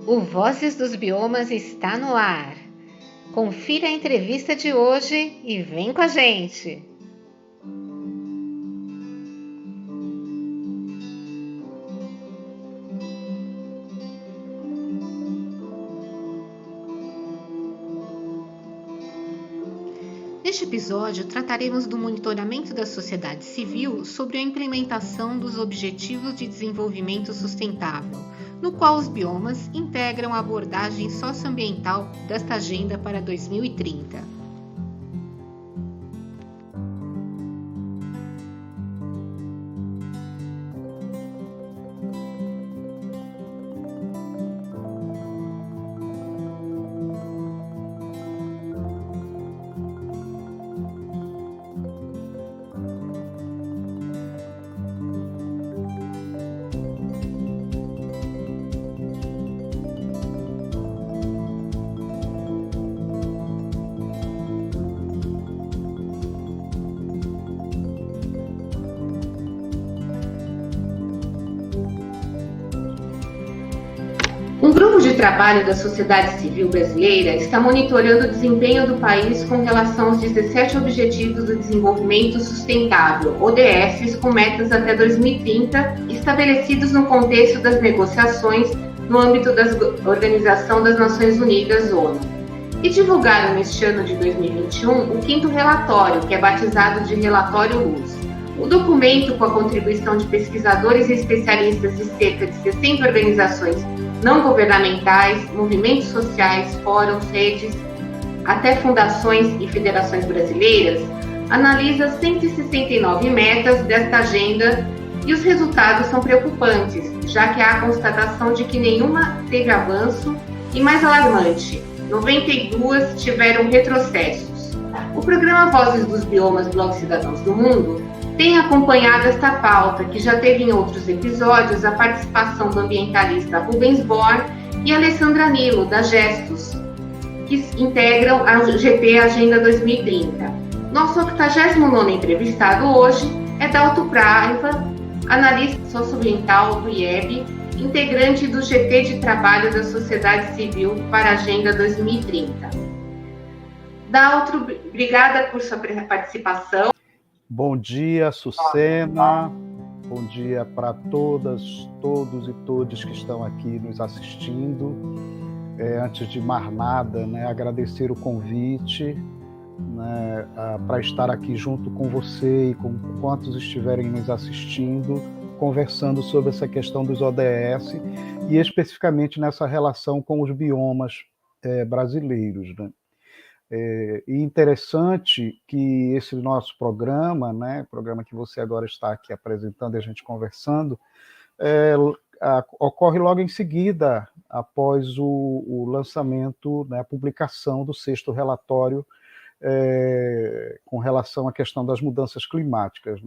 O Vozes dos Biomas está no ar. Confira a entrevista de hoje e vem com a gente! Neste episódio, trataremos do monitoramento da sociedade civil sobre a implementação dos Objetivos de Desenvolvimento Sustentável, no qual os biomas integram a abordagem socioambiental desta agenda para 2030. Um grupo de trabalho da sociedade civil brasileira está monitorando o desempenho do país com relação aos 17 Objetivos do Desenvolvimento Sustentável, ODSs, com metas até 2030, estabelecidos no contexto das negociações no âmbito da Organização das Nações Unidas, ONU. E divulgaram neste ano de 2021 o 5º relatório, que é batizado de Relatório Luz. O documento, com a contribuição de pesquisadores e especialistas de cerca de 60 organizações não governamentais, movimentos sociais, fóruns, redes, até fundações e federações brasileiras, analisa 169 metas desta agenda e os resultados são preocupantes, já que há a constatação de que nenhuma teve avanço e, mais alarmante, 92 tiveram retrocessos. O programa Vozes dos Biomas Blog Cidadãos do Mundo tem acompanhado esta pauta, que já teve em outros episódios a participação do ambientalista Rubens Born e Alessandra Nilo, da Gestos, que integram a GT Agenda 2030. Nosso 89º entrevistado hoje é Dalto Paiva, analista socioambiental do IEB, integrante do GT de Trabalho da Sociedade Civil para a Agenda 2030. Dalto, obrigada por sua participação. Bom dia, Sucena. Bom dia para todas, todos e todas que estão aqui nos assistindo. Antes de mais nada, agradecer o convite para estar aqui junto com você e com quantos estiverem nos assistindo, conversando sobre essa questão dos ODS e especificamente nessa relação com os biomas brasileiros, E interessante que esse nosso programa, programa que você agora está aqui apresentando e a gente conversando, ocorre logo em seguida, após o lançamento, a publicação do 6º relatório com relação à questão das mudanças climáticas,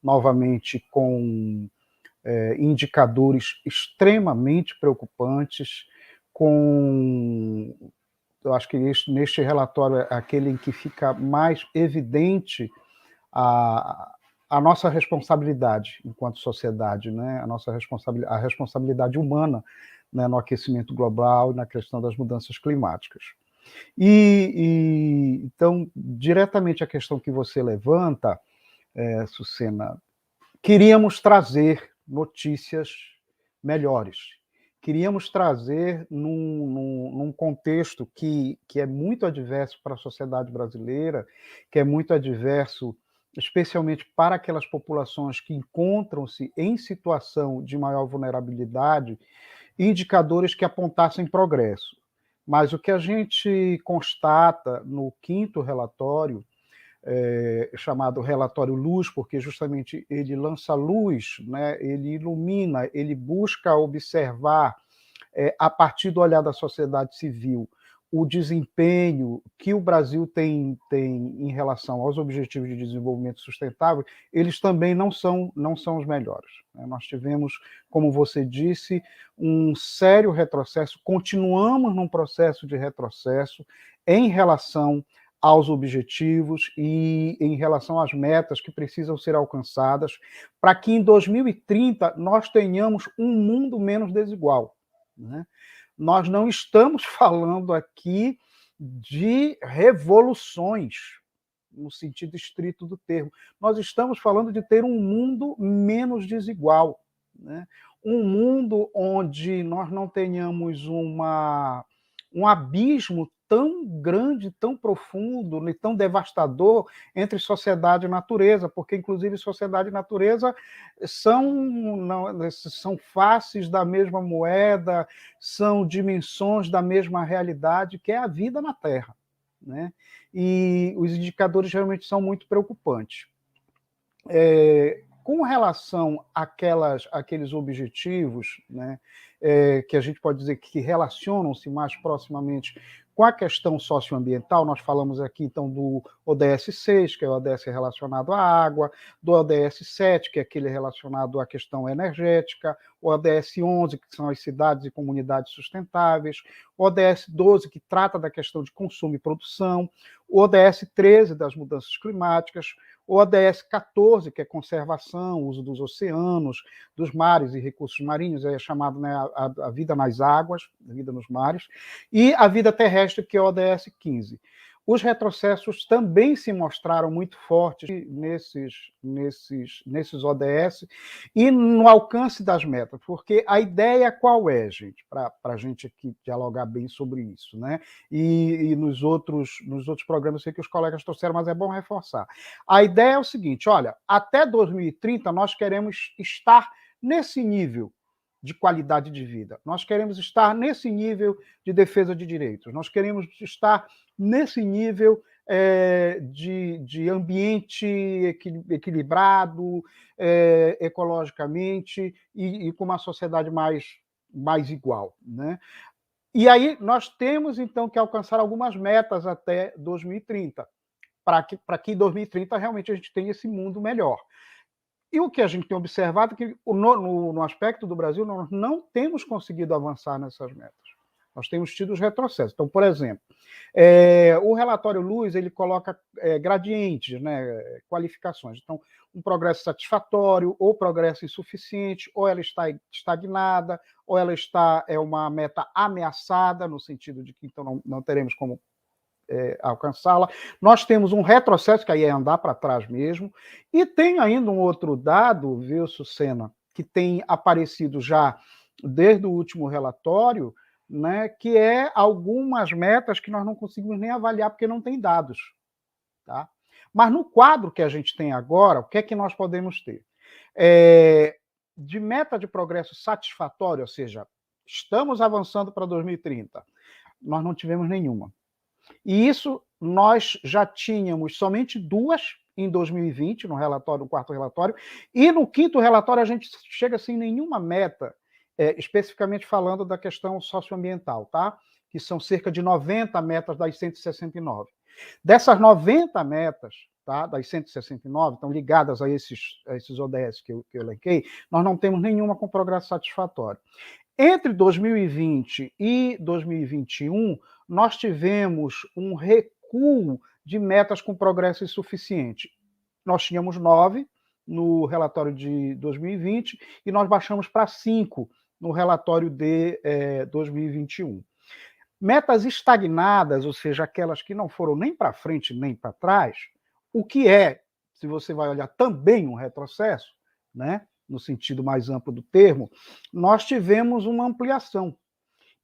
novamente com indicadores extremamente preocupantes, eu acho que neste relatório é aquele em que fica mais evidente a nossa responsabilidade enquanto sociedade, a responsabilidade humana, no aquecimento global e na questão das mudanças climáticas. Então, diretamente a questão que você levanta, Sucena, queríamos trazer notícias melhores. Queríamos trazer num contexto que é muito adverso para a sociedade brasileira, que é muito adverso especialmente para aquelas populações que encontram-se em situação de maior vulnerabilidade, indicadores que apontassem progresso. Mas o que a gente constata no 5º relatório, chamado Relatório Luz, porque justamente ele lança luz, ele ilumina, ele busca observar, a partir do olhar da sociedade civil, o desempenho que o Brasil tem em relação aos Objetivos de Desenvolvimento Sustentável, eles também não são os melhores. Nós tivemos, como você disse, um sério retrocesso, continuamos num processo de retrocesso em relação aos objetivos e em relação às metas que precisam ser alcançadas para que em 2030 nós tenhamos um mundo menos desigual. nós não estamos falando aqui de revoluções, no sentido estrito do termo. Nós estamos falando de ter um mundo menos desigual, né? Um mundo onde nós não tenhamos um abismo tão grande, tão profundo e tão devastador entre sociedade e natureza, porque, inclusive, sociedade e natureza são faces da mesma moeda, são dimensões da mesma realidade, que é a vida na Terra, né? E os indicadores realmente são muito preocupantes. Com relação àqueles objetivos, né, que a gente pode dizer que relacionam-se mais proximamente com a questão socioambiental, nós falamos aqui, então, do ODS 6, que é o ODS relacionado à água, do ODS 7, que é aquele relacionado à questão energética, o ODS 11, que são as cidades e comunidades sustentáveis, o ODS 12, que trata da questão de consumo e produção, o ODS 13, das mudanças climáticas, o ODS 14, que é conservação, uso dos oceanos, dos mares e recursos marinhos, é chamado, né, a vida nas águas, a vida nos mares, e a vida terrestre, que é o ODS 15. Os retrocessos também se mostraram muito fortes nesses ODS e no alcance das metas, porque a ideia qual é, gente, para a gente aqui dialogar bem sobre isso, né? E nos outros programas eu sei que os colegas trouxeram, mas é bom reforçar. A ideia é o seguinte, olha, até 2030 nós queremos estar nesse nível de qualidade de vida. Nós queremos estar nesse nível de defesa de direitos. Nós queremos estar nesse nível de ambiente equilibrado, ecologicamente, e com uma sociedade mais igual, né? E aí nós temos, então, que alcançar algumas metas até 2030, para que em 2030 realmente a gente tenha esse mundo melhor. E o que a gente tem observado é que, no aspecto do Brasil, nós não temos conseguido avançar nessas metas. Nós temos tido os retrocessos. Então, por exemplo, o relatório Luz, ele coloca gradientes, né, qualificações. Então, um progresso satisfatório, ou progresso insuficiente, ou ela está estagnada, ou ela é uma meta ameaçada, no sentido de que então não teremos como alcançá-la. Nós temos um retrocesso, que aí é andar para trás mesmo, e tem ainda um outro dado, viu, Sucena, que tem aparecido já desde o último relatório, né, que é algumas metas que nós não conseguimos nem avaliar porque não tem dados. Tá? Mas no quadro que a gente tem agora, o que é que nós podemos ter? De meta de progresso satisfatório, ou seja, estamos avançando para 2030, nós não tivemos nenhuma. E isso nós já tínhamos somente 2 em 2020, no quarto relatório, e no quinto relatório a gente chega sem nenhuma meta, especificamente falando da questão socioambiental, tá? Que são cerca de 90 metas das 169. Dessas 90 metas, tá, das 169, estão ligadas a esses ODS que eu elenquei, nós não temos nenhuma com progresso satisfatório. Entre 2020 e 2021, nós tivemos um recuo de metas com progresso insuficiente. Nós tínhamos 9 no relatório de 2020 e nós baixamos para 5 no relatório de 2021. Metas estagnadas, ou seja, aquelas que não foram nem para frente nem para trás, o que é, se você vai olhar, também um retrocesso, né? No sentido mais amplo do termo, nós tivemos uma ampliação.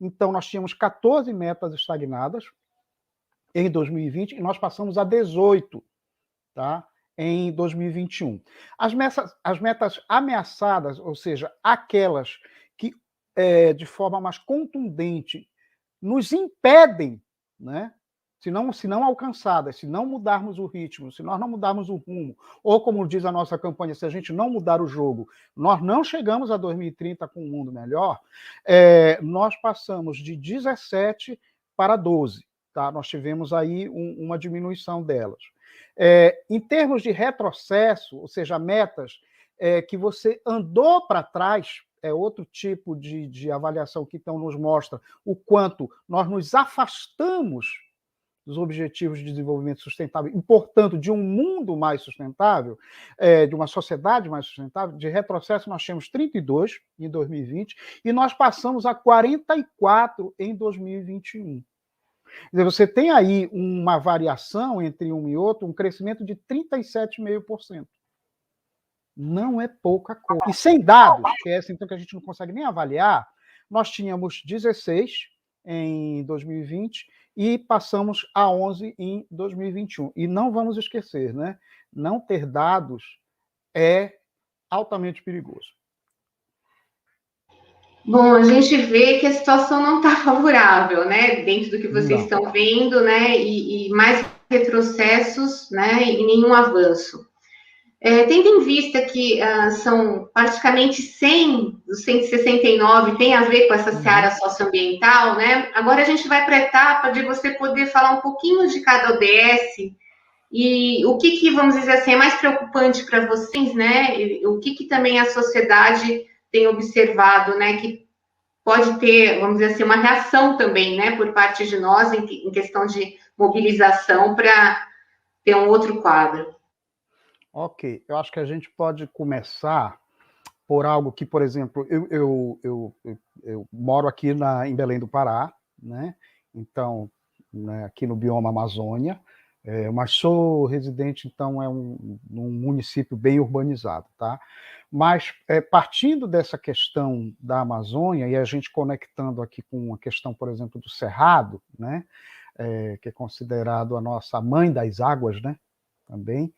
Então, nós tínhamos 14 metas estagnadas em 2020 e nós passamos a 18, tá? Em 2021. As metas ameaçadas, ou seja, aquelas que, de forma mais contundente, nos impedem, né? Se não alcançadas, se não mudarmos o ritmo, se nós não mudarmos o rumo, ou como diz a nossa campanha, se a gente não mudar o jogo, nós não chegamos a 2030 com um mundo melhor, nós passamos de 17 para 12. Tá? Nós tivemos aí uma diminuição delas. Em termos de retrocesso, ou seja, metas que você andou para trás, é outro tipo de avaliação que então nos mostra o quanto nós nos afastamos dos Objetivos de Desenvolvimento Sustentável e, portanto, de um mundo mais sustentável, de uma sociedade mais sustentável, de retrocesso nós tínhamos 32 em 2020 e nós passamos a 44 em 2021. Quer dizer, você tem aí uma variação entre um e outro, um crescimento de 37,5%. Não é pouca coisa. E sem dados, que é essa então que a gente não consegue nem avaliar, nós tínhamos 16 em 2020 e passamos a 11 em 2021. E não vamos esquecer, né? Não ter dados é altamente perigoso. Bom, a gente vê que a situação não está favorável, né? Dentro do que vocês estão vendo, né? E mais retrocessos, né? E nenhum avanço. Tendo em vista que são praticamente 100 dos 169 tem a ver com essa seara socioambiental, né? Agora a gente vai para a etapa de você poder falar um pouquinho de cada ODS e o que vamos dizer assim, é mais preocupante para vocês, né? E o que também a sociedade tem observado, né? Que pode ter, vamos dizer assim, uma reação também, né? Por parte de nós em questão de mobilização para ter um outro quadro. Ok, eu acho que a gente pode começar por algo que, por exemplo, eu moro aqui em Belém do Pará, né? Então, né, aqui no bioma Amazônia, mas sou residente, então, num município bem urbanizado, tá? Mas, partindo dessa questão da Amazônia, e a gente conectando aqui com a questão, por exemplo, do Cerrado, né? Que é considerado a nossa mãe das águas, né? Também,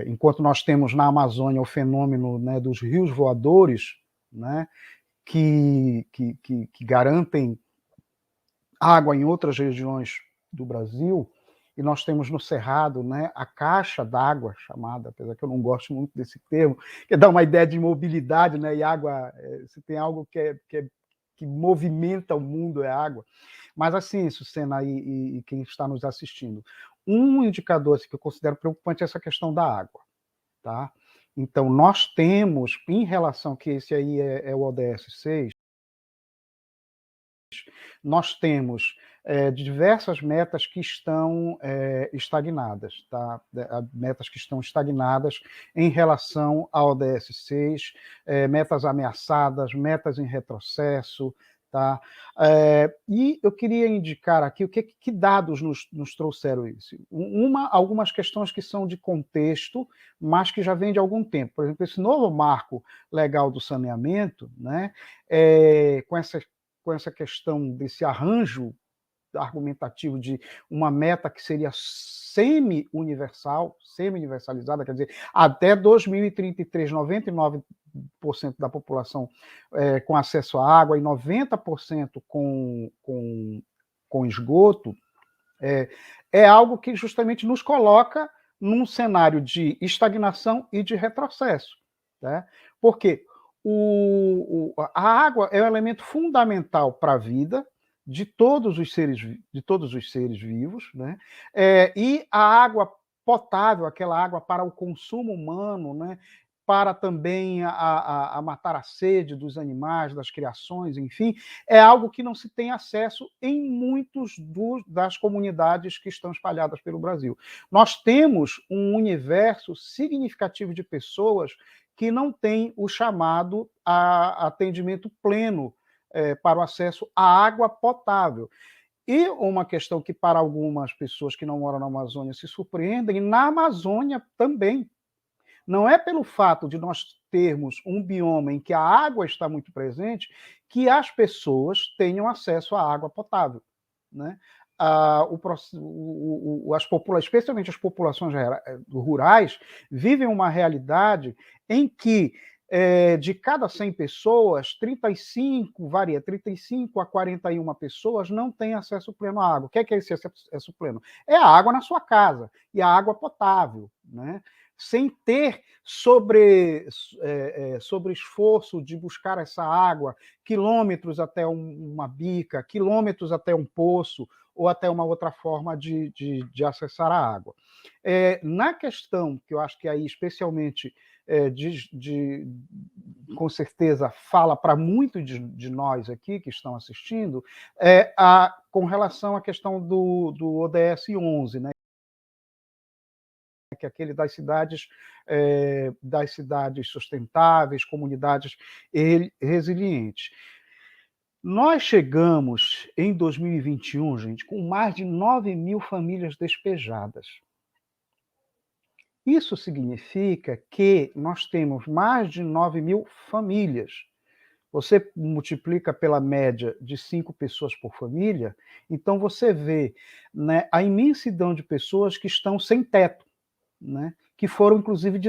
enquanto nós temos na Amazônia o fenômeno, né, dos rios voadores, né, que garantem água em outras regiões do Brasil, e nós temos no Cerrado, né, a caixa d'água, chamada, apesar que eu não gosto muito desse termo, que dá uma ideia de mobilidade, né, e água, se tem algo que movimenta o mundo, é água. Mas assim, Sucena e quem está nos assistindo, um indicador assim, que eu considero preocupante é essa questão da água. Tá? Então, nós temos, em relação, que esse aí é o ODS 6, nós temos diversas metas que estão estagnadas, tá? Metas que estão estagnadas em relação ao ODS 6, metas ameaçadas, metas em retrocesso, tá? E eu queria indicar aqui que dados nos trouxeram isso. Algumas questões que são de contexto, mas que já vêm de algum tempo. Por exemplo, esse novo marco legal do saneamento, né, com essa questão desse arranjo argumentativo de uma meta que seria semi-universalizada, quer dizer, até 2033, 99% da população com acesso à água e 90% com esgoto, é algo que justamente nos coloca num cenário de estagnação e de retrocesso. Né? Porque a água é um elemento fundamental para a vida de todos os seres vivos, né? E a água potável, aquela água para o consumo humano, né? Para também a matar a sede dos animais, das criações, enfim, é algo que não se tem acesso em muitas das comunidades que estão espalhadas pelo Brasil. Nós temos um universo significativo de pessoas que não têm o chamado atendimento pleno para o acesso à água potável. E uma questão que para algumas pessoas que não moram na Amazônia se surpreendem, na Amazônia também. Não é pelo fato de nós termos um bioma em que a água está muito presente que as pessoas tenham acesso à água potável. Né? Especialmente as populações rurais, vivem uma realidade em que de cada 100 pessoas, 35 a 41 pessoas não têm acesso pleno à água. O que é esse acesso pleno? É a água na sua casa, e a água potável, né? Sem ter sobre esforço de buscar essa água, quilômetros até uma bica, quilômetros até um poço, ou até uma outra forma de acessar a água. Na questão, que eu acho que aí especialmente com certeza fala para muitos de nós aqui que estão assistindo, com relação à questão do ODS 11, né? Que é aquele das cidades sustentáveis, comunidades resilientes. Nós chegamos em 2021, gente, com mais de 9 mil famílias despejadas. Isso significa que nós temos mais de 9 mil famílias. Você multiplica pela média de 5 pessoas por família, então você vê, né, a imensidão de pessoas que estão sem teto, né, que foram, inclusive,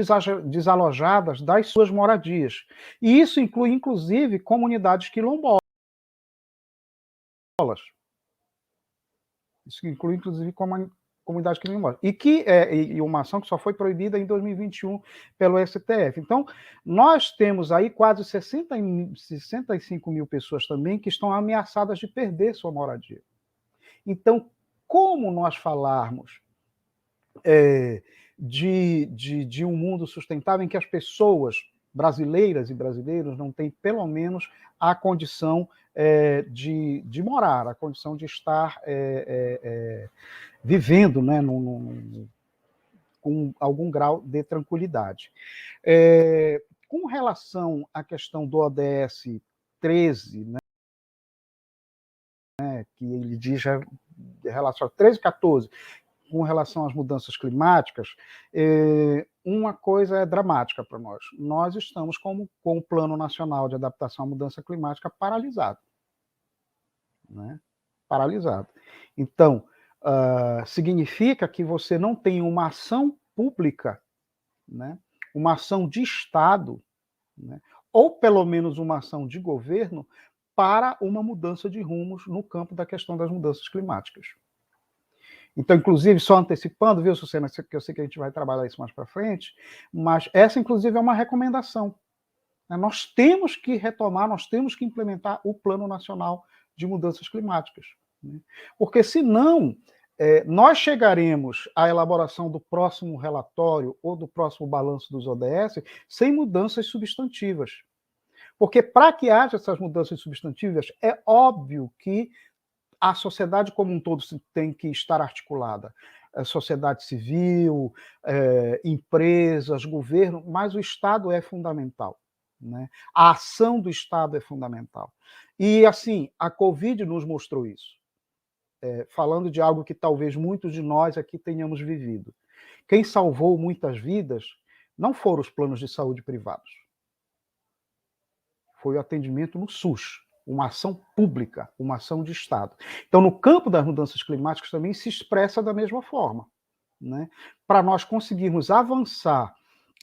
desalojadas das suas moradias. E isso inclui, inclusive, comunidades quilombolas. Isso inclui, inclusive, comunidade quilombola. E uma ação que só foi proibida em 2021 pelo STF. Então, nós temos aí quase 65 mil pessoas também que estão ameaçadas de perder sua moradia. Então, como nós falarmos de um mundo sustentável em que as pessoas brasileiras e brasileiros não têm, pelo menos, a condição de morar, a condição de estar vivendo, né, com algum grau de tranquilidade. Com relação à questão do ODS 13, né, que ele diz relação a 13 e 14, com relação às mudanças climáticas, uma coisa é dramática para nós. Nós estamos com o Plano Nacional de Adaptação à Mudança Climática paralisado. Né? Paralisado. Então, significa que você não tem uma ação pública, né? Uma ação de Estado, né? Ou pelo menos uma ação de governo para uma mudança de rumos no campo da questão das mudanças climáticas. Então, inclusive, só antecipando, viu, Sucena, que eu sei que a gente vai trabalhar isso mais para frente, mas essa, inclusive, é uma recomendação. Nós temos que retomar, nós temos que implementar o Plano Nacional de Mudanças Climáticas. Porque, senão, nós chegaremos à elaboração do próximo relatório ou do próximo balanço dos ODS sem mudanças substantivas. Porque, para que haja essas mudanças substantivas, é óbvio que a sociedade como um todo tem que estar articulada. A sociedade civil, empresas, governo, mas o Estado é fundamental. Né? A ação do Estado é fundamental. E, assim, a Covid nos mostrou isso. Falando de algo que talvez muitos de nós aqui tenhamos vivido. Quem salvou muitas vidas não foram os planos de saúde privados. Foi o atendimento no SUS. Uma ação pública, uma ação de Estado. Então, no campo das mudanças climáticas também se expressa da mesma forma. Né? Para nós conseguirmos avançar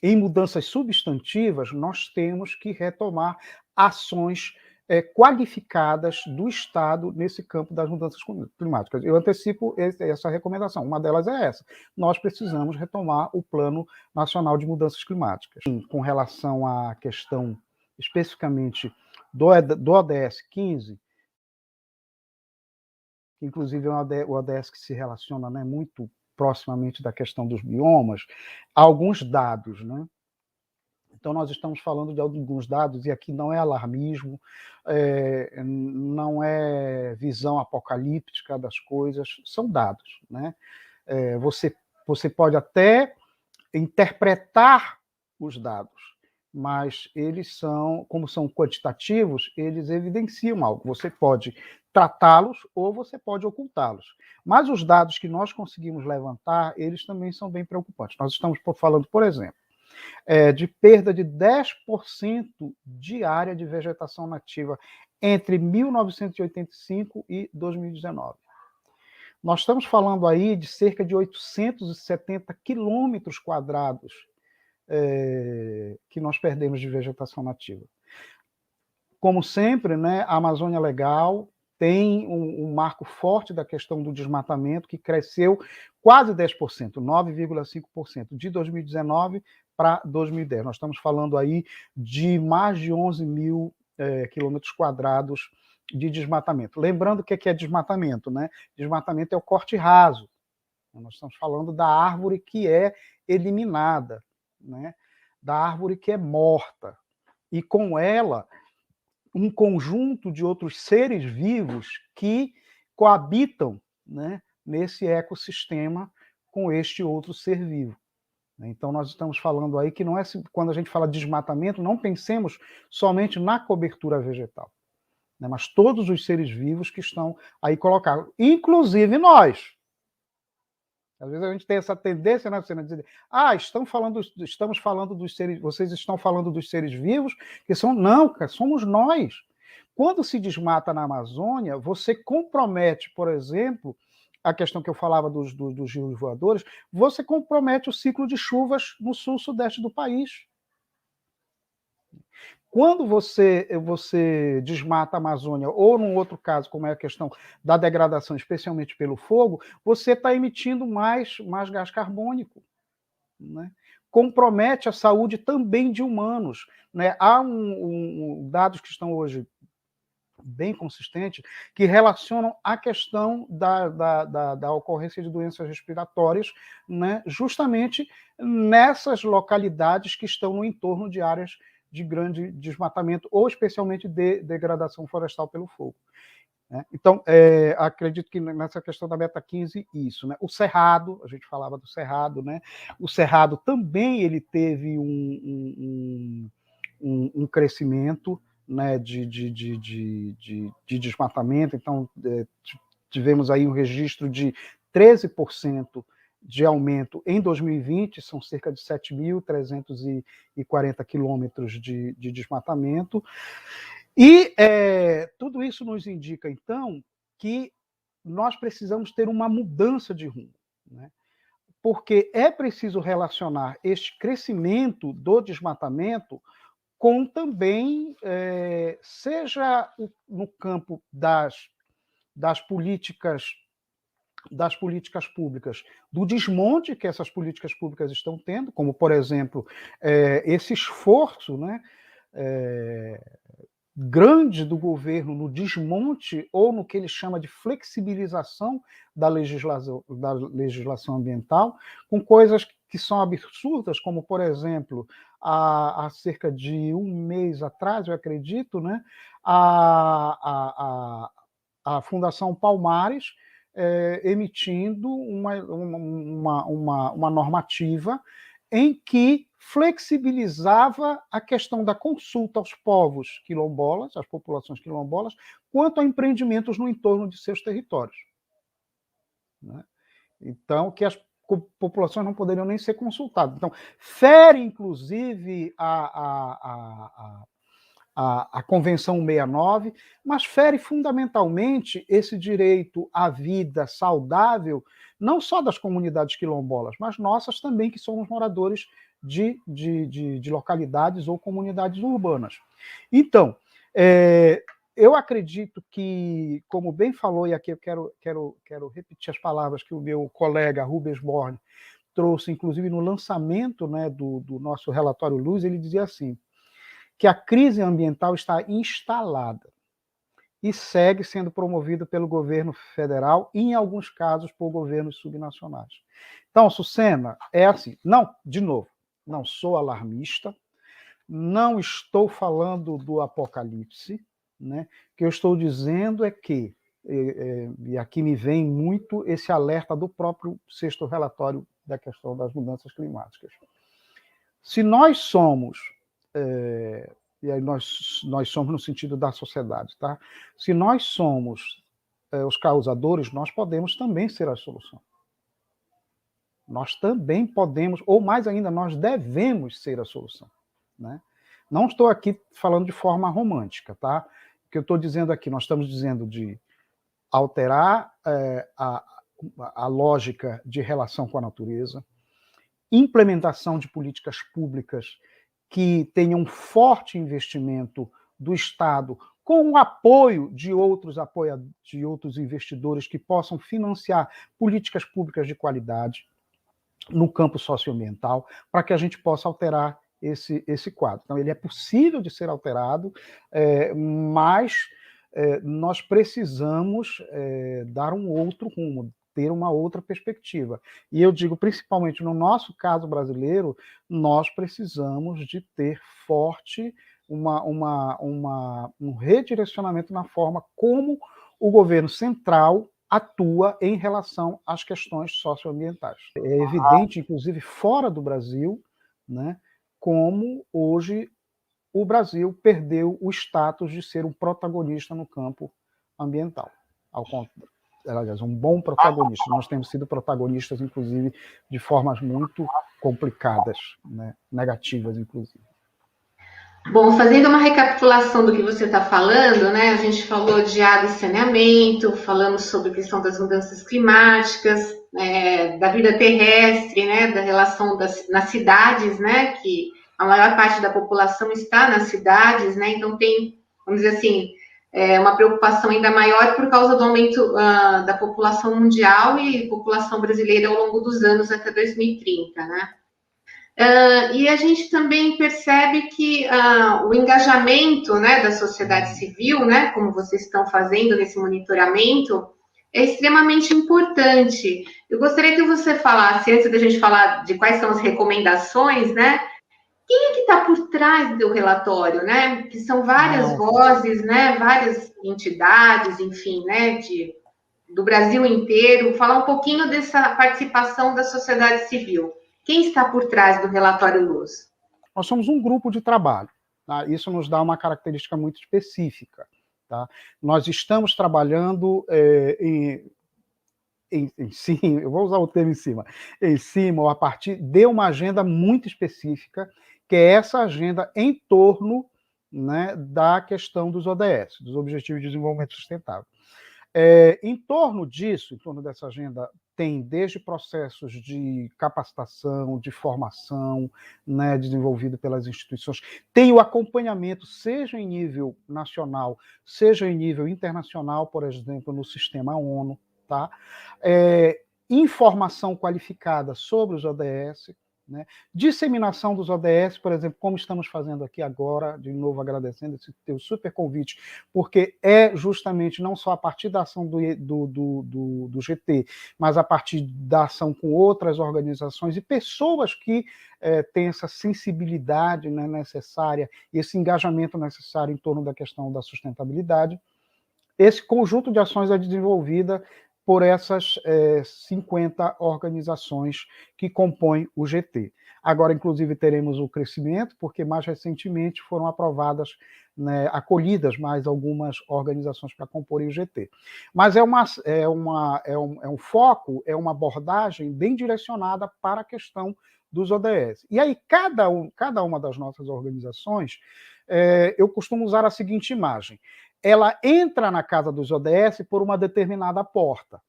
em mudanças substantivas, nós temos que retomar ações qualificadas do Estado nesse campo das mudanças climáticas. Eu antecipo essa recomendação. Uma delas é essa. Nós precisamos retomar o Plano Nacional de Mudanças Climáticas. Com relação à questão especificamente do ODS 15, que inclusive é o ODS que se relaciona, né, muito proximamente da questão dos biomas, há alguns dados. Né? Então, nós estamos falando de alguns dados, e aqui não é alarmismo, não é visão apocalíptica das coisas, são dados. Né? Você pode até interpretar os dados, mas eles são, como são quantitativos, eles evidenciam algo. Você pode tratá-los ou você pode ocultá-los. Mas os dados que nós conseguimos levantar, eles também são bem preocupantes. Nós estamos falando, por exemplo, de perda de 10% de área de vegetação nativa entre 1985 e 2019. Nós estamos falando aí de cerca de 870 quilômetros quadrados que nós perdemos de vegetação nativa. Como sempre, né, a Amazônia Legal tem um marco forte da questão do desmatamento, que cresceu quase 10%, 9,5%, de 2019 para 2010. Nós estamos falando aí de mais de 11 mil quilômetros quadrados de desmatamento. Lembrando o que é desmatamento, né? Desmatamento é o corte raso. Nós estamos falando da árvore que é eliminada. Né? da árvore que é morta, e com ela um conjunto de outros seres vivos que coabitam, né, nesse ecossistema com este outro ser vivo. Então, nós estamos falando aí que não é, quando a gente fala de desmatamento, não pensemos somente na cobertura vegetal, né, mas todos os seres vivos que estão aí colocados, inclusive nós. Às vezes a gente tem essa tendência, né, de dizer, estamos falando dos seres, vocês estão falando dos seres vivos, que são, não, cara, somos nós. Quando se desmata na Amazônia, você compromete, por exemplo, a questão que eu falava dos rios voadores, você compromete o ciclo de chuvas no sul-sudeste do país. Quando você desmata a Amazônia, ou num outro caso, como é a questão da degradação, especialmente pelo fogo, você está emitindo mais gás carbônico, né? Compromete a saúde também de humanos, né? Há dados que estão hoje bem consistentes que relacionam a questão da ocorrência de doenças respiratórias, né? Justamente nessas localidades que estão no entorno de áreas de grande desmatamento, ou especialmente de degradação florestal pelo fogo. Né? Então, acredito que nessa questão da Meta 15, isso. Né? O Cerrado, a gente falava do Cerrado, né? O Cerrado também ele teve um crescimento, né, de desmatamento, então tivemos aí um registro de 13% de aumento em 2020, são cerca de 7.340 quilômetros de desmatamento. E tudo isso nos indica, então, que nós precisamos ter uma mudança de rumo, né? Porque é preciso relacionar este crescimento do desmatamento com também, seja no campo das políticas públicas, do desmonte que essas políticas públicas estão tendo, como, por exemplo, esse esforço, né, grande do governo no desmonte ou no que ele chama de flexibilização da legislação ambiental, com coisas que são absurdas, como, por exemplo, há cerca de um mês atrás, eu acredito, né, a Fundação Palmares emitindo uma normativa em que flexibilizava a questão da consulta aos povos quilombolas, às populações quilombolas, quanto a empreendimentos no entorno de seus territórios. Né? Então, que as populações não poderiam nem ser consultadas. Então, fere, inclusive, a Convenção 169, mas fere fundamentalmente esse direito à vida saudável, não só das comunidades quilombolas, mas nossas também, que somos moradores de localidades ou comunidades urbanas. Então, eu acredito que, como bem falou, e aqui eu quero repetir as palavras que o meu colega Rubens Borne trouxe, inclusive no lançamento, né, do nosso relatório Luz, ele dizia assim, que a crise ambiental está instalada e segue sendo promovida pelo governo federal e, em alguns casos, por governos subnacionais. Então, Sucena, é assim, não, de novo, não sou alarmista, não estou falando do apocalipse, né? O que eu estou dizendo é que, e aqui me vem muito esse alerta do próprio sexto relatório da questão das mudanças climáticas. Se nós somos, e aí nós somos no sentido da sociedade, tá? Se nós somos os causadores, nós podemos também ser a solução. Nós também podemos, ou mais ainda, nós devemos ser a solução. Né? Não estou aqui falando de forma romântica, tá? O que eu estou dizendo aqui, nós estamos dizendo de alterar a lógica de relação com a natureza, implementação de políticas públicas que tenham um forte investimento do Estado, com o apoio de outros investidores que possam financiar políticas públicas de qualidade no campo socioambiental, para que a gente possa alterar esse quadro. Então, ele é possível de ser alterado, mas nós precisamos dar um outro rumo, ter uma outra perspectiva. E eu digo, principalmente no nosso caso brasileiro, nós precisamos de ter forte um redirecionamento na forma como o governo central atua em relação às questões socioambientais. É evidente, inclusive fora do Brasil, né, como hoje o Brasil perdeu o status de ser um protagonista no campo ambiental. Aliás, um bom protagonista. Nós temos sido protagonistas, inclusive, de formas muito complicadas, né, negativas, inclusive. Bom, fazendo uma recapitulação do que você está falando, né? A gente falou de água e saneamento, falamos sobre a questão das mudanças climáticas, da vida terrestre, né? Da relação nas cidades, né? Que a maior parte da população está nas cidades, né? Então tem, vamos dizer assim, uma preocupação ainda maior por causa do aumento da população mundial e população brasileira ao longo dos anos até 2030, né? E a gente também percebe que o engajamento, né, da sociedade civil, né, como vocês estão fazendo nesse monitoramento, é extremamente importante. Eu gostaria que você falasse, antes da gente falar de quais são as recomendações, né, quem é que está por trás do relatório, né? Que são várias vozes, né, várias entidades, enfim, né, do Brasil inteiro. Falar um pouquinho dessa participação da sociedade civil. Quem está por trás do relatório Luz? Nós somos um grupo de trabalho. Tá? Isso nos dá uma característica muito específica. Tá? Nós estamos trabalhando em cima, eu vou usar o termo em cima ou a partir de uma agenda muito específica, que é essa agenda em torno, né, da questão dos ODS, dos Objetivos de Desenvolvimento Sustentável. Em torno disso, em torno dessa agenda, tem desde processos de capacitação, de formação, né, desenvolvido pelas instituições, tem o acompanhamento, seja em nível nacional, seja em nível internacional, por exemplo, no sistema ONU, tá? Informação qualificada sobre os ODS, né? Disseminação dos ODS, por exemplo, como estamos fazendo aqui agora, de novo agradecendo esse teu super convite, porque é justamente não só a partir da ação do GT, mas a partir da ação com outras organizações e pessoas que têm essa sensibilidade, né, necessária, e esse engajamento necessário em torno da questão da sustentabilidade. Esse conjunto de ações é desenvolvida por essas 50 organizações que compõem o GT. Agora, inclusive, teremos o crescimento, porque mais recentemente foram aprovadas, né, acolhidas mais algumas organizações para comporem o GT. Mas é um foco, é uma abordagem bem direcionada para a questão dos ODS. E aí, cada uma das nossas organizações, eu costumo usar a seguinte imagem: ela entra na casa dos ODS por uma determinada porta,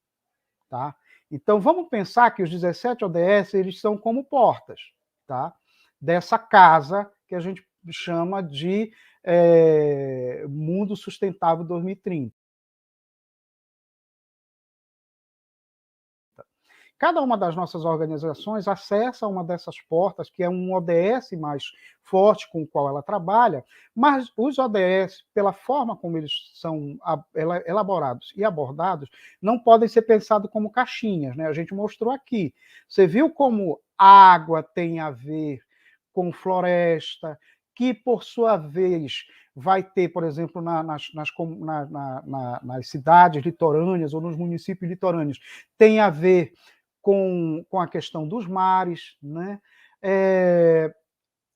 tá? Então, vamos pensar que os 17 ODS, eles são como portas, tá? Dessa casa que a gente chama de Mundo Sustentável 2030. Cada uma das nossas organizações acessa uma dessas portas, que é um ODS mais forte com o qual ela trabalha, mas os ODS, pela forma como eles são elaborados e abordados, não podem ser pensados como caixinhas, né? A gente mostrou aqui. Você viu como água tem a ver com floresta, que, por sua vez, vai ter, por exemplo, nas cidades litorâneas ou nos municípios litorâneos, tem a ver com a questão dos mares, né?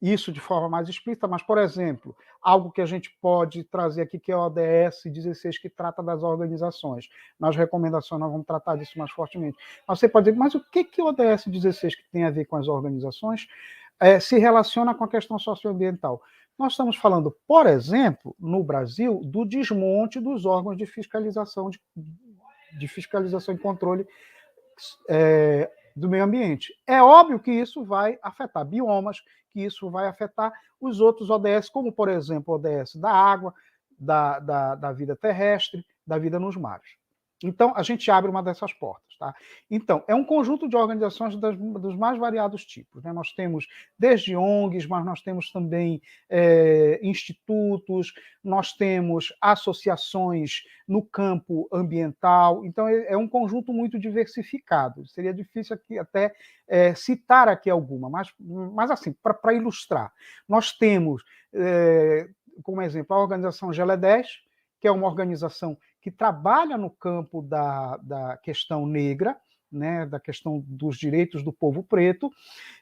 Isso de forma mais explícita, mas, por exemplo, algo que a gente pode trazer aqui, que é o ODS 16, que trata das organizações. Nas recomendações nós vamos tratar disso mais fortemente. Mas você pode dizer, mas o que o ODS 16, que tem a ver com as organizações, se relaciona com a questão socioambiental? Nós estamos falando, por exemplo, no Brasil, do desmonte dos órgãos de fiscalização, de fiscalização e controle do meio ambiente. É óbvio que isso vai afetar biomas, que isso vai afetar os outros ODS, como, por exemplo, o ODS da água, da vida terrestre, da vida nos mares. Então, a gente abre uma dessas portas. Tá? Então, é um conjunto de organizações dos mais variados tipos. Né? Nós temos desde ONGs, mas nós temos também institutos, nós temos associações no campo ambiental. Então, é um conjunto muito diversificado. Seria difícil aqui até citar aqui alguma, mas assim, para ilustrar, nós temos, como exemplo, a organização GELE10, que é uma organização que trabalha no campo da questão negra, né, da questão dos direitos do povo preto,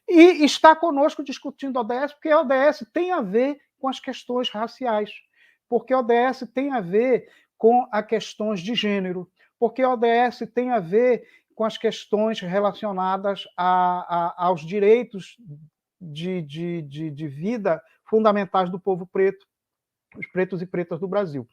e está conosco discutindo a ODS, porque a ODS tem a ver com as questões raciais, porque a ODS tem a ver com as questões de gênero, porque a ODS tem a ver com as questões relacionadas aos direitos de vida fundamentais do povo preto, os pretos e pretas do Brasil.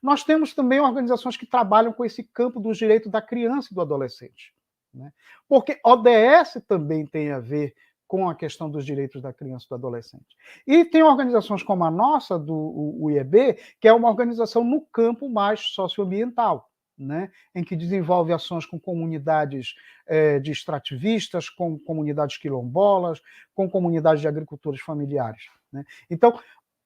Nós temos também organizações que trabalham com esse campo dos direitos da criança e do adolescente. Né? Porque ODS também tem a ver com a questão dos direitos da criança e do adolescente. E tem organizações como a nossa, do IEB, que é uma organização no campo mais socioambiental, né? Em que desenvolve ações com comunidades de extrativistas, com comunidades quilombolas, com comunidades de agricultores familiares. Né? Então,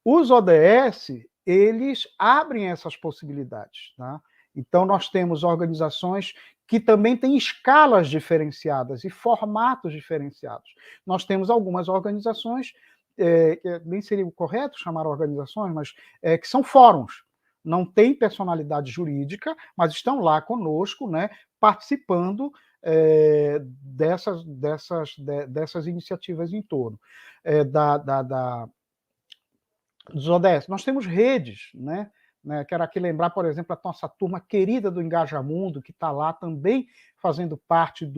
os ODS, eles abrem essas possibilidades. Tá? Então, nós temos organizações que também têm escalas diferenciadas e formatos diferenciados. Nós temos algumas organizações, que nem seria o correto chamar organizações, mas que são fóruns. Não tem personalidade jurídica, mas estão lá conosco, né, participando dessas iniciativas em torno dos ODS. Nós temos redes, né? Quero aqui lembrar, por exemplo, a nossa turma querida do Engajamundo, que está lá também fazendo parte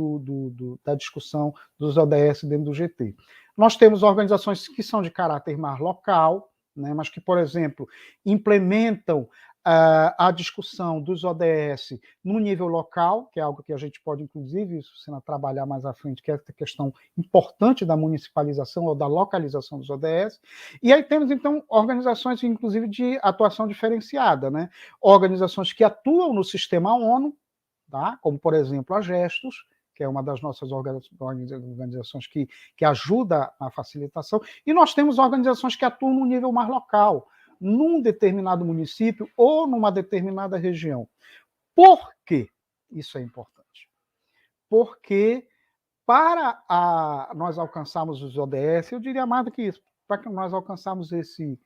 da discussão dos ODS dentro do GT. Nós temos organizações que são de caráter mais local, né, mas que, por exemplo, implementam a discussão dos ODS no nível local, que é algo que a gente pode, inclusive, trabalhar mais à frente, que é a questão importante da municipalização ou da localização dos ODS. E aí temos, então, organizações, inclusive, de atuação diferenciada, né? Organizações que atuam no sistema ONU, tá? Como, por exemplo, a Gestos, que é uma das nossas organizações que ajuda a facilitação, e nós temos organizações que atuam no nível mais local, num determinado município ou numa determinada região. Por que isso é importante? Porque para nós alcançarmos os ODS, eu diria mais do que isso, para que nós alcançarmos esse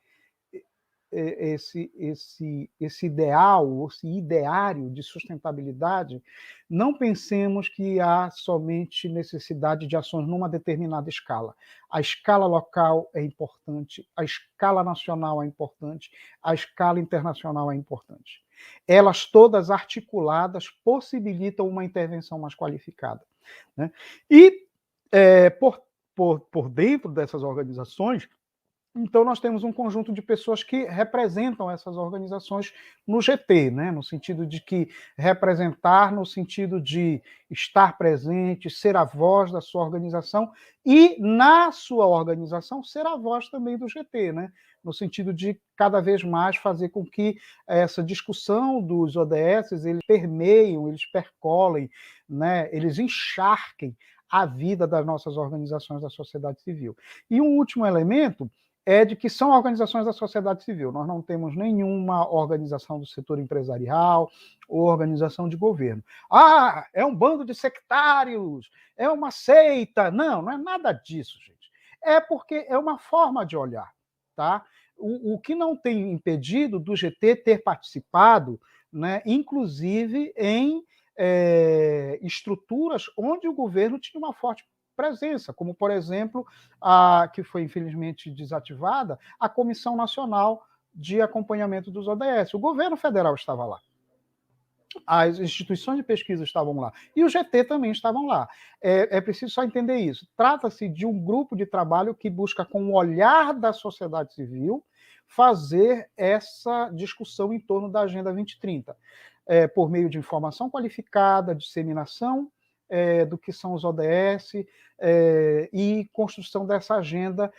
ideal, esse ideário de sustentabilidade, não pensemos que há somente necessidade de ações numa determinada escala. A escala local é importante, a escala nacional é importante, a escala internacional é importante. Elas todas articuladas possibilitam uma intervenção mais qualificada. Né? E por dentro dessas organizações, então, nós temos um conjunto de pessoas que representam essas organizações no GT, né? No sentido de que representar, no sentido de estar presente, ser a voz da sua organização e, na sua organização, ser a voz também do GT, né? No sentido de cada vez mais fazer com que essa discussão dos ODS, eles permeiem, eles percolem, né? Eles encharquem a vida das nossas organizações da sociedade civil. E um último elemento é de que são organizações da sociedade civil. Nós não temos nenhuma organização do setor empresarial ou organização de governo. Ah, é um bando de sectários, é uma seita. Não, não é nada disso, gente. É porque é uma forma de olhar, tá? O que não tem impedido do GT ter participado, né, inclusive em estruturas onde o governo tinha uma forte presença, como, por exemplo, que foi infelizmente desativada, a Comissão Nacional de Acompanhamento dos ODS. O governo federal estava lá. As instituições de pesquisa estavam lá. E o GT também estavam lá. É preciso só entender isso. Trata-se de um grupo de trabalho que busca, com o olhar da sociedade civil, fazer essa discussão em torno da Agenda 2030, por meio de informação qualificada, disseminação do que são os ODS e construção dessa agenda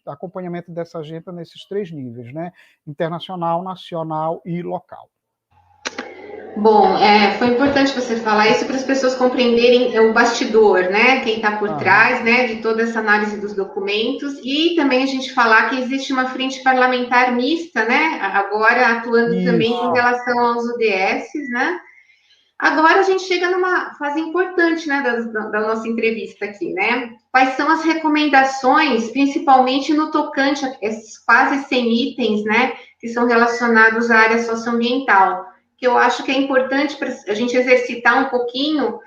acompanhamento dessa agenda nesses três níveis, né? Internacional, nacional e local. Bom, foi importante você falar isso para as pessoas compreenderem o bastidor, né? Quem está por trás, né, de toda essa análise dos documentos e também a gente falar que existe uma frente parlamentar mista, né? Agora atuando também com Isso. relação aos UDSs, né? Agora a gente chega numa fase importante, né, da nossa entrevista aqui, né? Quais são as recomendações, principalmente no tocante a esses quase 100 itens, né, que são relacionados à área socioambiental, que eu acho que é importante para a gente exercitar um pouquinho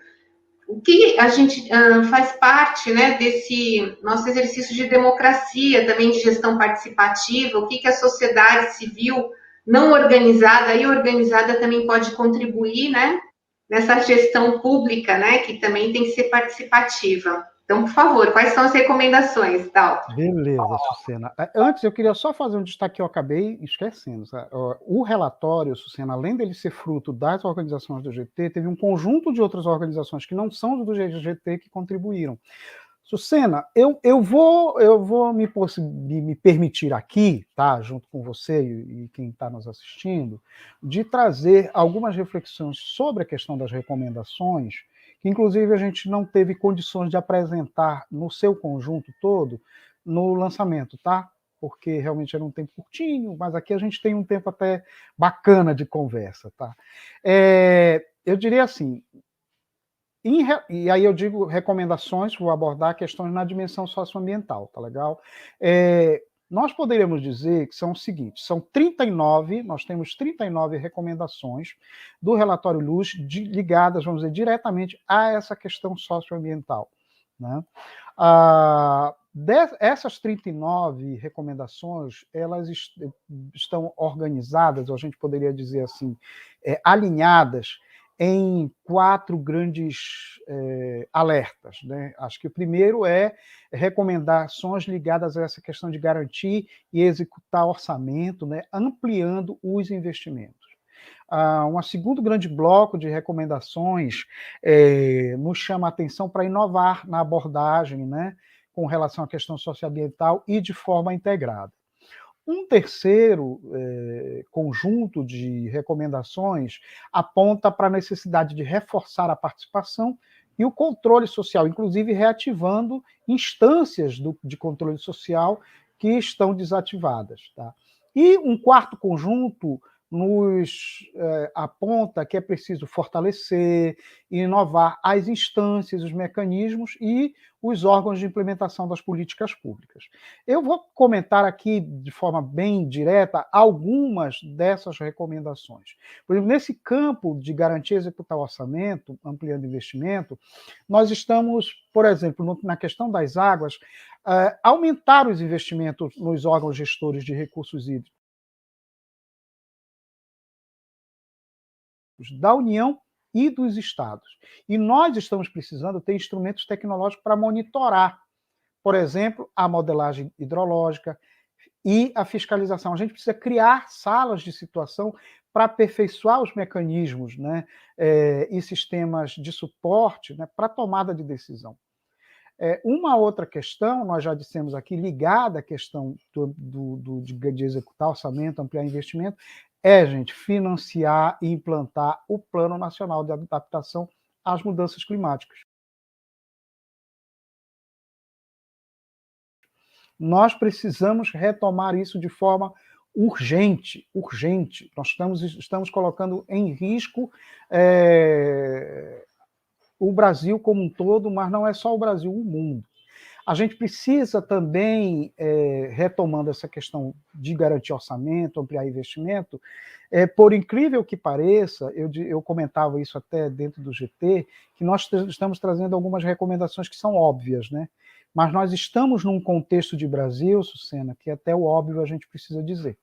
o que a gente faz parte, né, desse nosso exercício de democracia, também de gestão participativa, o que a sociedade civil não organizada e organizada também pode contribuir, né, nessa gestão pública, né, que também tem que ser participativa. Então, por favor, quais são as recomendações, Dalton? Beleza, Sucena. Antes, eu queria só fazer um destaque que eu acabei esquecendo. O relatório, Sucena, além dele ser fruto das organizações do GT, teve um conjunto de outras organizações que não são do GT que contribuíram. Sucena, eu vou me permitir aqui, tá, junto com você e quem está nos assistindo, de trazer algumas reflexões sobre a questão das recomendações, que inclusive a gente não teve condições de apresentar no seu conjunto todo no lançamento, tá? Porque realmente era um tempo curtinho, mas aqui a gente tem um tempo até bacana de conversa, tá? Eu diria assim, e aí eu digo recomendações, vou abordar questões na dimensão socioambiental, tá legal? Nós poderíamos dizer que são os seguintes, nós temos 39 recomendações do relatório Luz ligadas, vamos dizer, diretamente a essa questão socioambiental, né? Essas 39 recomendações, elas estão organizadas, ou a gente poderia dizer assim, alinhadas em 4 grandes alertas, né? Acho que o primeiro é recomendações ligadas a essa questão de garantir e executar orçamento, né? Ampliando os investimentos. Um segundo grande bloco de recomendações nos chama a atenção para inovar na abordagem, né, com relação à questão socioambiental e de forma integrada. Um terceiro conjunto de recomendações aponta para a necessidade de reforçar a participação e o controle social, inclusive reativando instâncias de controle social que estão desativadas. Tá? E um quarto conjunto nos aponta que é preciso fortalecer e inovar as instâncias, os mecanismos e os órgãos de implementação das políticas públicas. Eu vou comentar aqui, de forma bem direta, algumas dessas recomendações. Por exemplo, nesse campo de garantir e executar o orçamento, ampliando investimento, nós estamos, por exemplo, na questão das águas, aumentar os investimentos nos órgãos gestores de recursos hídricos da União e dos estados. E nós estamos precisando ter instrumentos tecnológicos para monitorar, por exemplo, a modelagem hidrológica e a fiscalização. A gente precisa criar salas de situação para aperfeiçoar os mecanismos, né, e sistemas de suporte, né, para tomada de decisão. Uma outra questão, nós já dissemos aqui, ligada à questão de executar orçamento, ampliar investimento, gente, financiar e implantar o Plano Nacional de Adaptação às Mudanças Climáticas. Nós precisamos retomar isso de forma urgente, urgente. Nós estamos colocando em risco o Brasil como um todo, mas não é só o Brasil, o mundo. A gente precisa também, retomando essa questão de garantir orçamento, ampliar investimento, por incrível que pareça, eu comentava isso até dentro do GT, que nós estamos trazendo algumas recomendações que são óbvias, né? Mas nós estamos num contexto de Brasil, Sucena, que até o óbvio a gente precisa dizer.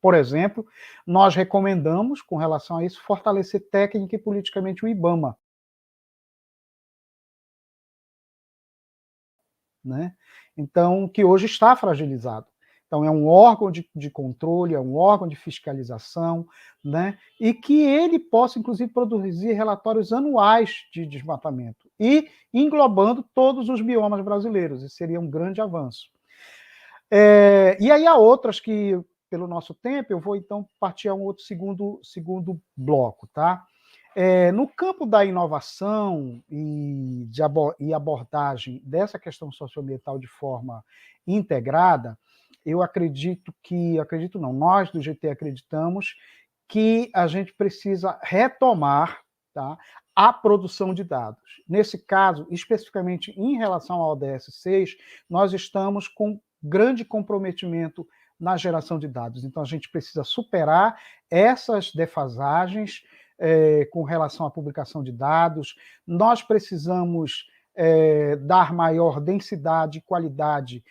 Por exemplo, nós recomendamos, com relação a isso, fortalecer técnica e politicamente o IBAMA, né? Então, que hoje está fragilizado. Então, é um órgão de controle, é um órgão de fiscalização, né? E que ele possa, inclusive, produzir relatórios anuais de desmatamento e englobando todos os biomas brasileiros. Isso seria um grande avanço. E aí há outras que pelo nosso tempo, eu vou então partir a um outro segundo bloco, tá? No campo da inovação e abordagem dessa questão socioambiental de forma integrada, eu acredito não, nós do GT acreditamos que a gente precisa retomar, tá, a produção de dados. Nesse caso, especificamente em relação ao ODS 6, nós estamos com grande comprometimento na geração de dados. Então, a gente precisa superar essas defasagens com relação à publicação de dados. Nós precisamos dar maior densidade e qualidade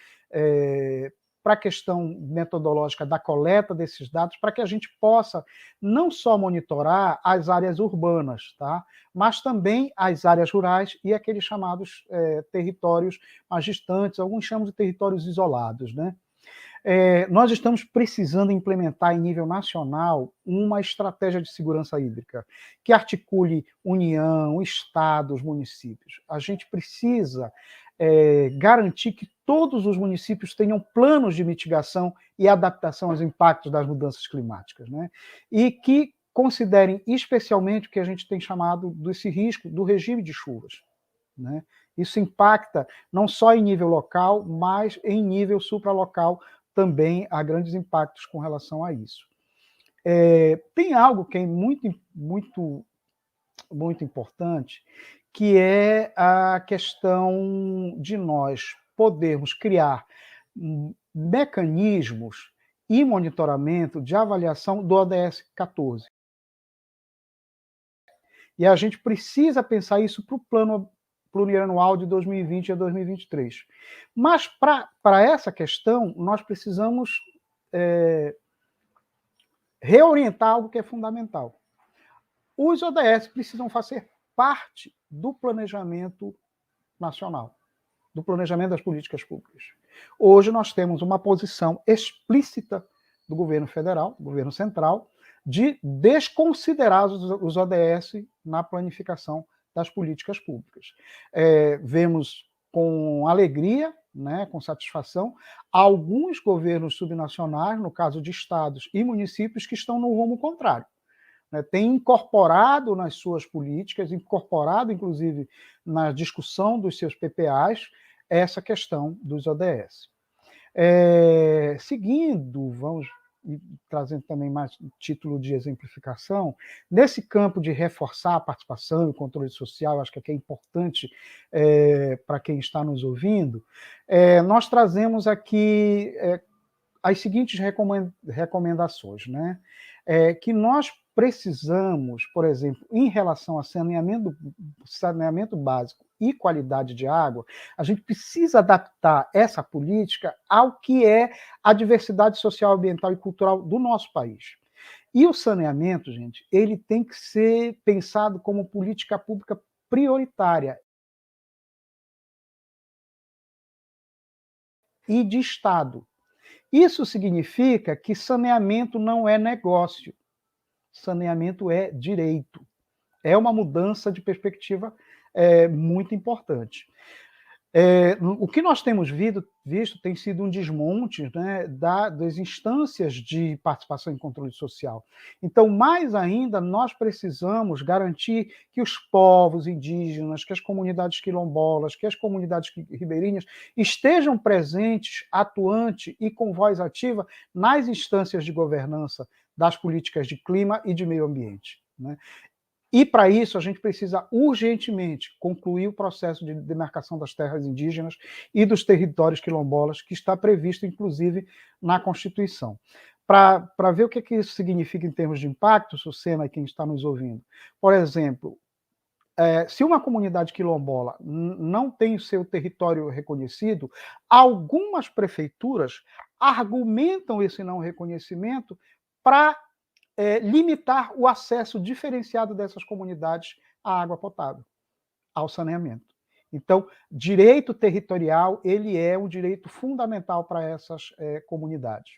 para a questão metodológica da coleta desses dados, para que a gente possa não só monitorar as áreas urbanas, tá? Mas também as áreas rurais e aqueles chamados territórios mais distantes, alguns chamam de territórios isolados, né? Nós estamos precisando implementar em nível nacional uma estratégia de segurança hídrica que articule União, Estados, municípios. A gente precisa garantir que todos os municípios tenham planos de mitigação e adaptação aos impactos das mudanças climáticas, né? E que considerem especialmente o que a gente tem chamado desse risco do regime de chuvas, né? Isso impacta não só em nível local, mas em nível supralocal também há grandes impactos com relação a isso. Tem algo que é muito importante, que é a questão de nós podermos criar mecanismos e monitoramento de avaliação do ODS 14. E a gente precisa pensar isso para o plano plurianual de 2020 a 2023. Mas, para essa questão, nós precisamos reorientar algo que é fundamental. Os ODS precisam fazer parte do planejamento nacional, do planejamento das políticas públicas. Hoje nós temos uma posição explícita do governo federal, do governo central, de desconsiderar os ODS na planificação das políticas públicas. Vemos com alegria, né, com satisfação, alguns governos subnacionais, no caso de estados e municípios, que estão no rumo contrário. Tem incorporado nas suas políticas, incorporado, inclusive, na discussão dos seus PPAs, essa questão dos ODS. Seguindo, vamos trazendo também mais título de exemplificação, nesse campo de reforçar a participação e o controle social, acho que aqui é importante para quem está nos ouvindo, nós trazemos aqui as seguintes recomendações, né? Que nós precisamos, por exemplo, em relação a saneamento básico e qualidade de água, a gente precisa adaptar essa política ao que é a diversidade social, ambiental e cultural do nosso país. E o saneamento, gente, ele tem que ser pensado como política pública prioritária e de Estado. Isso significa que saneamento não é negócio. Saneamento é direito. É uma mudança de perspectiva muito importante. O que nós temos visto tem sido um desmonte, né, das instâncias de participação em controle social. Então, mais ainda, nós precisamos garantir que os povos indígenas, que as comunidades quilombolas, que as comunidades ribeirinhas estejam presentes, atuantes e com voz ativa nas instâncias de governança das políticas de clima e de meio ambiente, né? E, para isso, a gente precisa urgentemente concluir o processo de demarcação das terras indígenas e dos territórios quilombolas, que está previsto, inclusive, na Constituição. Para ver o que isso significa em termos de impacto, Sucena e quem está nos ouvindo. Por exemplo, se uma comunidade quilombola não tem o seu território reconhecido, algumas prefeituras argumentam esse não reconhecimento para limitar o acesso diferenciado dessas comunidades à água potável, ao saneamento. Então, direito territorial, ele é um direito fundamental para essas comunidades.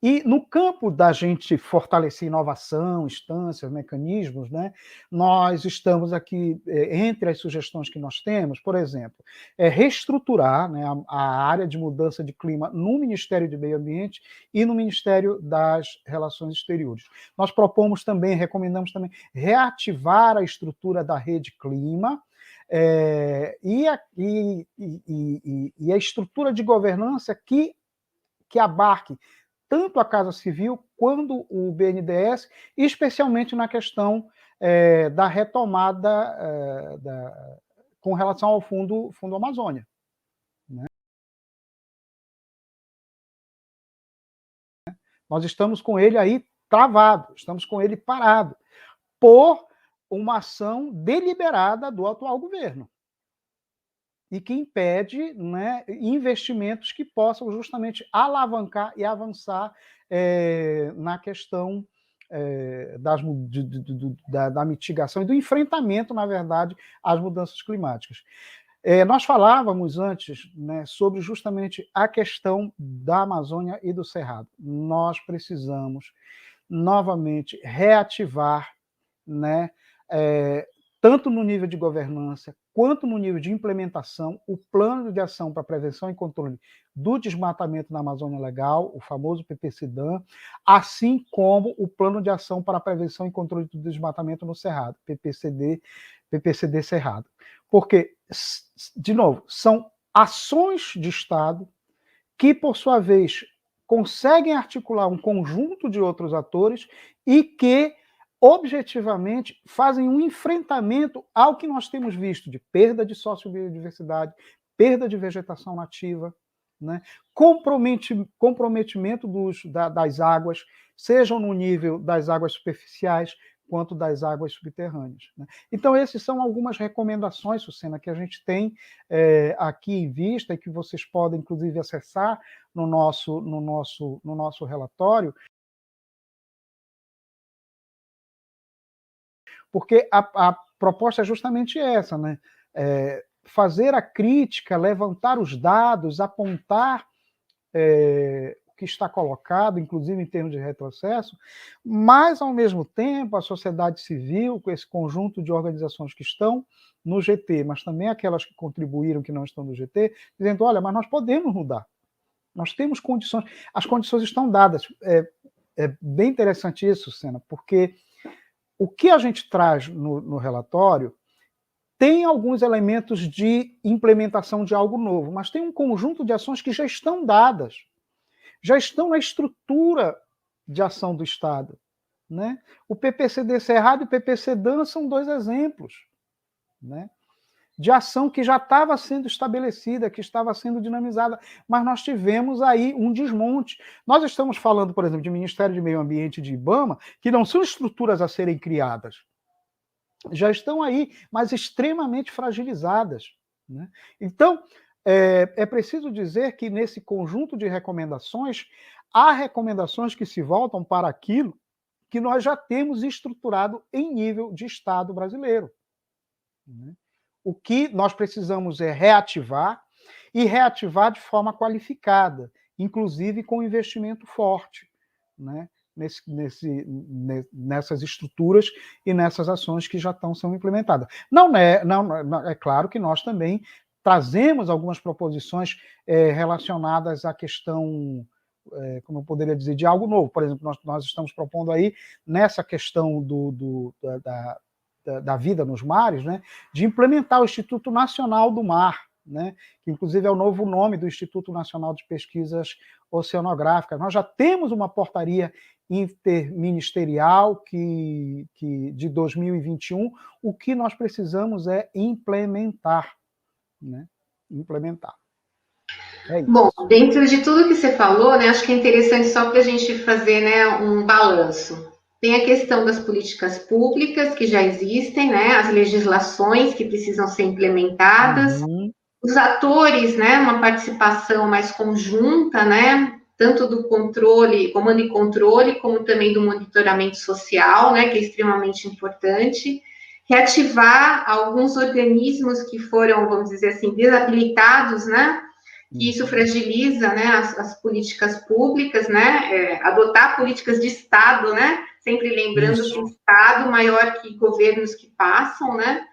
E no campo da gente fortalecer inovação, instâncias, mecanismos, né, nós estamos aqui, entre as sugestões que nós temos, por exemplo, reestruturar, né, a área de mudança de clima no Ministério do Meio Ambiente e no Ministério das Relações Exteriores. Nós propomos também, recomendamos também, reativar a estrutura da Rede Clima, e a estrutura de governança que abarque tanto a Casa Civil quanto o BNDES, especialmente na questão da retomada com relação ao Fundo Amazônia. Né? Nós estamos com ele aí travado, estamos com ele parado, por uma ação deliberada do atual governo, e que impede, né, investimentos que possam justamente alavancar e avançar na questão da mitigação e do enfrentamento, na verdade, às mudanças climáticas. Nós falávamos antes, né, sobre justamente a questão da Amazônia e do Cerrado. Nós precisamos novamente reativar, né, tanto no nível de governança quanto no nível de implementação, o plano de ação para prevenção e controle do desmatamento na Amazônia Legal, o famoso PPCDAM, assim como o plano de ação para prevenção e controle do desmatamento no Cerrado, PPCD Cerrado. Porque, de novo, são ações de Estado que, por sua vez, conseguem articular um conjunto de outros atores e que objetivamente fazem um enfrentamento ao que nós temos visto de perda de sociobiodiversidade, perda de vegetação nativa, né? Comprometimento das águas, sejam no nível das águas superficiais quanto das águas subterrâneas. Né? Então, essas são algumas recomendações, Sucena, que a gente tem aqui em vista e que vocês podem, inclusive, acessar no nosso relatório, porque a proposta é justamente essa, né? Fazer a crítica, levantar os dados, apontar o que está colocado, inclusive em termos de retrocesso, mas, ao mesmo tempo, a sociedade civil, com esse conjunto de organizações que estão no GT, mas também aquelas que contribuíram, que não estão no GT, dizendo, olha, mas nós podemos mudar, nós temos condições, as condições estão dadas. É bem interessante isso, Sena, porque o que a gente traz no relatório tem alguns elementos de implementação de algo novo, mas tem um conjunto de ações que já estão dadas, já estão na estrutura de ação do Estado. Né? O PPCD Cerrado e o PPCDAM são dois exemplos, né, de ação que já estava sendo estabelecida, que estava sendo dinamizada, mas nós tivemos aí um desmonte. Nós estamos falando, por exemplo, de Ministério de Meio Ambiente e de IBAMA, que não são estruturas a serem criadas. Já estão aí, mas extremamente fragilizadas. Né? Então, é preciso dizer que nesse conjunto de recomendações, há recomendações que se voltam para aquilo que nós já temos estruturado em nível de Estado brasileiro. Né? O que nós precisamos é reativar, e reativar de forma qualificada, inclusive com investimento forte, né? Nessas estruturas e nessas ações que já estão sendo implementadas. Não, é claro que nós também trazemos algumas proposições relacionadas à questão, como eu poderia dizer, de algo novo. Por exemplo, nós estamos propondo aí, nessa questão da vida nos mares, né, de implementar o Instituto Nacional do Mar, né, que inclusive é o novo nome do Instituto Nacional de Pesquisas Oceanográficas. Nós já temos uma portaria interministerial de 2021, o que nós precisamos é implementar. Né? Implementar. Bom, dentro de tudo que você falou, né, acho que é interessante só para a gente fazer, né, um balanço. Tem a questão das políticas públicas que já existem, né, as legislações que precisam ser implementadas, os atores, né, uma participação mais conjunta, né, tanto do controle, comando e controle, como também do monitoramento social, né, que é extremamente importante, reativar alguns organismos que foram, vamos dizer assim, desabilitados, né, que isso fragiliza, né, as políticas públicas, né, adotar políticas de Estado, né, sempre lembrando que o Estado maior que governos que passam, né,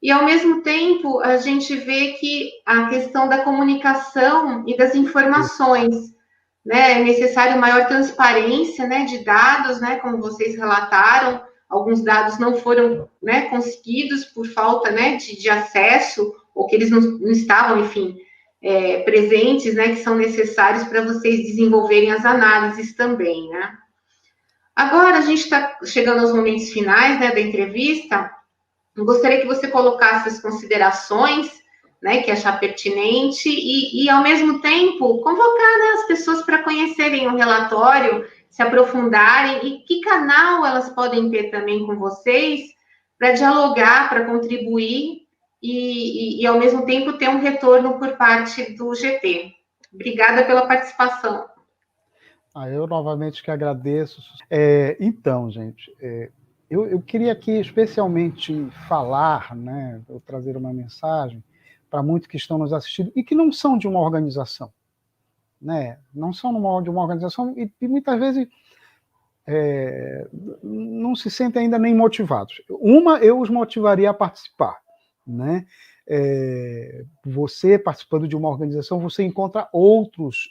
e ao mesmo tempo a gente vê que a questão da comunicação e das informações, né, é necessário maior transparência, né, de dados, né, como vocês relataram, alguns dados não foram, né, conseguidos por falta, né, de acesso, ou que eles não estavam, enfim, presentes, né, que são necessários para vocês desenvolverem as análises também, né. Agora a gente está chegando aos momentos finais, né, da entrevista. Eu gostaria que você colocasse as considerações, né, que achar pertinente e ao mesmo tempo convocar, né, as pessoas para conhecerem o relatório, se aprofundarem e que canal elas podem ter também com vocês para dialogar, para contribuir e ao mesmo tempo ter um retorno por parte do GT. Obrigada pela participação. Eu novamente que agradeço. Então, gente, eu queria aqui especialmente falar, né, eu trazer uma mensagem para muitos que estão nos assistindo e que não são de uma organização, né? Não são de uma organização e muitas vezes não se sentem ainda nem motivados. Eu os motivaria a participar, né? Você participando de uma organização, você encontra outras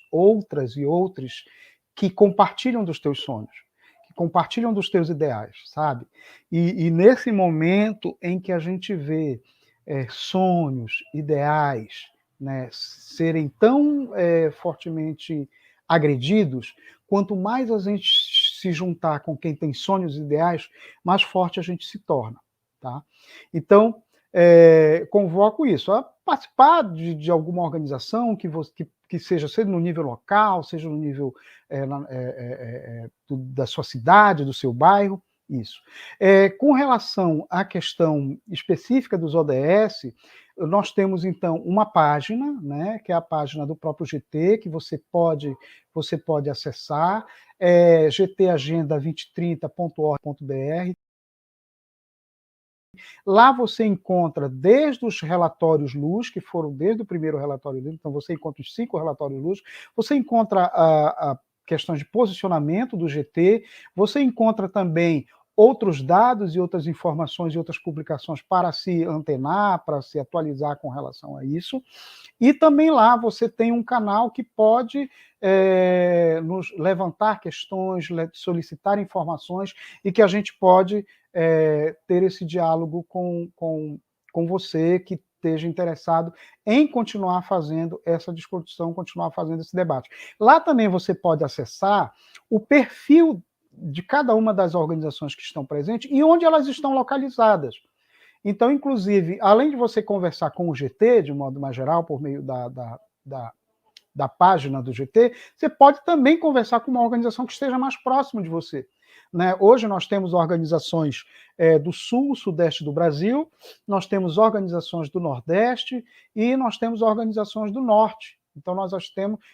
e outros que compartilham dos teus sonhos, que compartilham dos teus ideais, sabe? E nesse momento em que a gente vê sonhos, ideais, né, serem tão fortemente agredidos, quanto mais a gente se juntar com quem tem sonhos e ideais, mais forte a gente se torna, tá? Então, convoco isso, a participar de alguma organização que seja no nível local, seja no nível da sua cidade, do seu bairro, isso. Com relação à questão específica dos ODS, nós temos, então, uma página, né, que é a página do próprio GT, que você pode acessar, gtagenda2030.org.br. Lá você encontra desde os relatórios Luz, que foram desde o primeiro relatório Luz, então você encontra os 5 relatórios Luz, você encontra a questões de posicionamento do GT, você encontra também outros dados e outras informações e outras publicações para se antenar, para se atualizar com relação a isso. E também lá você tem um canal que pode nos levantar questões, solicitar informações e que a gente pode ter esse diálogo com você que esteja interessado em continuar fazendo essa discussão, continuar fazendo esse debate. Lá também você pode acessar o perfil de cada uma das organizações que estão presentes e onde elas estão localizadas. Então, inclusive, além de você conversar com o GT, de modo mais geral, por meio da página do GT, você pode também conversar com uma organização que esteja mais próxima de você. Né? Hoje nós temos organizações do Sul, Sudeste do Brasil, nós temos organizações do Nordeste e nós temos organizações do Norte. Então,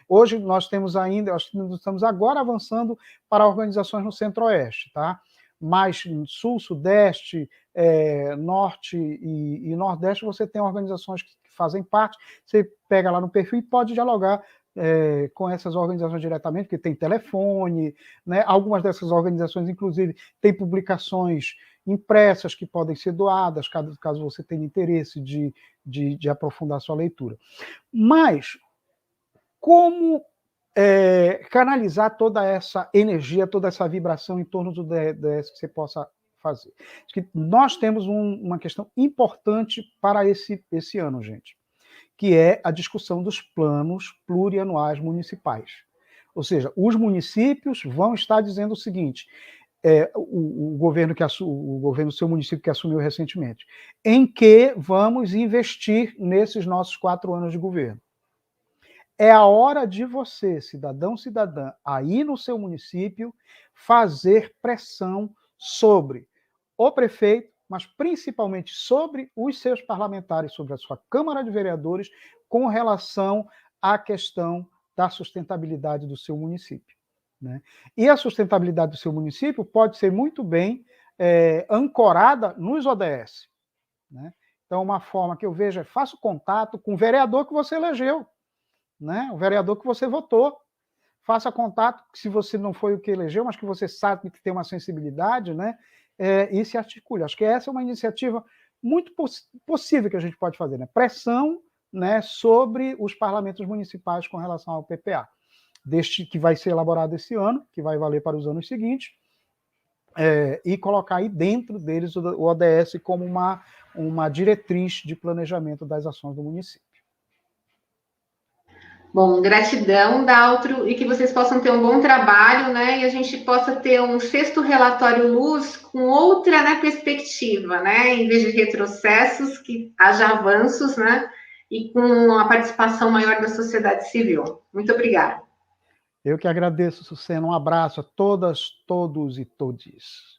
hoje nós temos ainda, estamos agora avançando para organizações no Centro-Oeste, tá? Mas Sul, Sudeste, Norte e Nordeste, você tem organizações que fazem parte, você pega lá no perfil e pode dialogar com essas organizações diretamente, porque tem telefone, né? Algumas dessas organizações, inclusive, têm publicações impressas que podem ser doadas, caso você tenha interesse de aprofundar sua leitura. Mas como canalizar toda essa energia, toda essa vibração em torno do DS que você possa fazer? Acho que nós temos uma questão importante para esse ano, gente, que é a discussão dos planos plurianuais municipais. Ou seja, os municípios vão estar dizendo o seguinte, o governo do seu município que assumiu recentemente, em que vamos investir nesses nossos 4 anos de governo. É a hora de você, cidadão, cidadã, aí no seu município, fazer pressão sobre o prefeito, mas principalmente sobre os seus parlamentares, sobre a sua Câmara de Vereadores, com relação à questão da sustentabilidade do seu município. Né? E a sustentabilidade do seu município pode ser muito bem ancorada nos ODS. Né? Então, uma forma que eu vejo é faça contato com o vereador que você elegeu. né? O vereador que você votou. Faça contato, se você não foi o que elegeu, mas que você sabe que tem uma sensibilidade, né? E se articule. Acho que essa é uma iniciativa muito possível que a gente pode fazer, né? Pressão, né, sobre os parlamentos municipais com relação ao PPA, deste que vai ser elaborado esse ano, que vai valer para os anos seguintes, e colocar aí dentro deles o ODS como uma diretriz de planejamento das ações do município. Bom, gratidão, Daltro, e que vocês possam ter um bom trabalho, né? E a gente possa ter um sexto relatório Luz com outra, né, perspectiva, né? Em vez de retrocessos, que haja avanços, né? E com a participação maior da sociedade civil. Muito obrigada. Eu que agradeço, Sucena. Um abraço a todas, todos e todes.